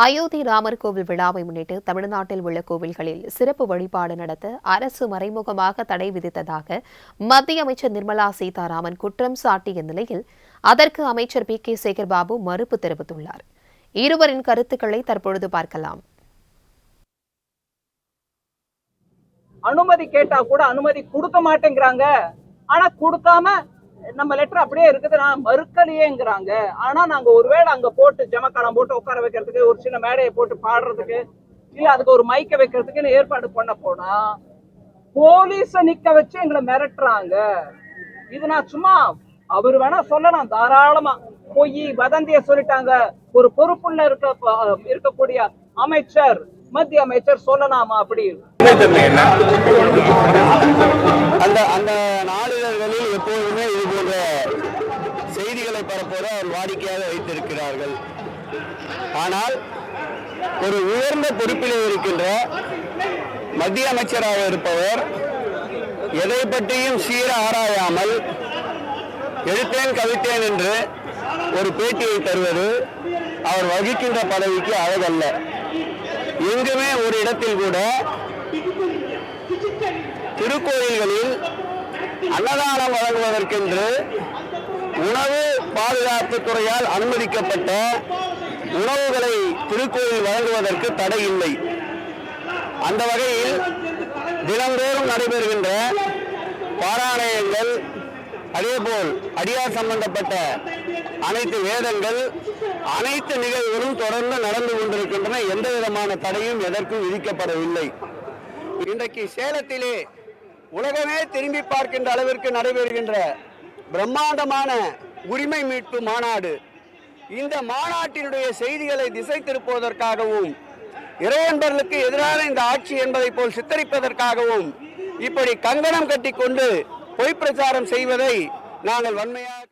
அயோத்தி ராமர் கோவில் விழாவை முன்னிட்டு தமிழ்நாட்டில் உள்ள கோவில்களில் சிறப்பு வழிபாடு நடத்த அரசு மறைமுகமாக தடை விதித்ததாக மத்திய அமைச்சர் நிர்மலா சீதாராமன் குற்றம் சாட்டிய நிலையில் அதற்கு அமைச்சர் கே சேகர்பாபு மறுப்பு தெரிவித்துள்ளார். இருவரின் கருத்துக்களை தற்பொழுது பார்க்கலாம். அனுமதி கேட்டா கூட அனுமதி கொடுக்க மாட்டேங்கிறாங்க. ஆனா கொடுக்காம நம்ம லெட்டர் அப்படியே இருக்குது, நான் மறுக்கலையேங்கிறாங்க. ஆனா நாங்க ஒருவேளை அங்க போட்டு ஜமக்காலம் போட்டு உட்கார வைக்கிறதுக்கு, ஒரு சின்ன மேடையை போட்டு பாடுறதுக்கு, இல்ல அதுக்கு ஒரு மைக்க வைக்கிறதுக்குன்னு ஏற்பாடு பண்ண போனா போலீஸ நிக்க வச்சு எங்களை மிரட்டுறாங்க. இது நான் சும்மா அவர் வேணா சொல்லலாம், தாராளமா பொய் வதந்திய சொல்லிட்டாங்க. ஒரு பொறுப்புள்ள இருக்கக்கூடிய அமைச்சர், மத்திய அமைச்சர் சொல்லலாமா? அப்படி அந்த நாளிதழ்களில் எப்போதுமே இது போன்ற செய்திகளை பரப்புவதை அவர் வாடிக்கையாக வைத்திருக்கிறார்கள். ஆனால் ஒரு உயர்ந்த பொறுப்பில் இருக்கின்ற மத்திய அமைச்சராக இருப்பவர் எதை பற்றியும் சீர ஆராயாமல் எடுத்தேன் கவித்தேன் என்று ஒரு பேட்டியை தருவது அவர் வகிக்கின்ற பதவிக்கு அழகல்ல. எங்குமே ஒரு இடத்தில் கூட திருக்கோயில்களில் அன்னதானம் வழங்குவதற்கென்று உணவு பாதுகாப்பு துறையால் அனுமதிக்கப்பட்ட உணவுகளை திருக்கோயில் வழங்குவதற்கு தடை இல்லை. அந்த வகையில் தினந்தோறும் நடைபெறுகின்ற பாராயணங்கள், அதேபோல் அடியார் சம்பந்தப்பட்ட அனைத்து வேதங்கள், அனைத்து நிகழ்வுகளும் தொடர்ந்து நடந்து கொண்டிருக்கின்றன. எந்த விதமான தடையும் எதற்கும் விதிக்கப்படவில்லை. இன்றைக்கு சேலத்திலே உலகமே திரும்பி பார்க்கின்ற அளவிற்கு நடைபெறுகின்ற பிரம்மாண்டமான உரிமை மீட்பு மாநாடு, இந்த மாநாட்டினுடைய செய்திகளை திசை திருப்புவதற்காகவும் இறையன்பர்களுக்கு எதிரான இந்த ஆட்சி என்பதை போல் சித்தரிப்பதற்காகவும் இப்படி கங்கணம் கட்டி கொண்டு பொய் பிரச்சாரம் செய்வதை நாங்கள் வன்மையாக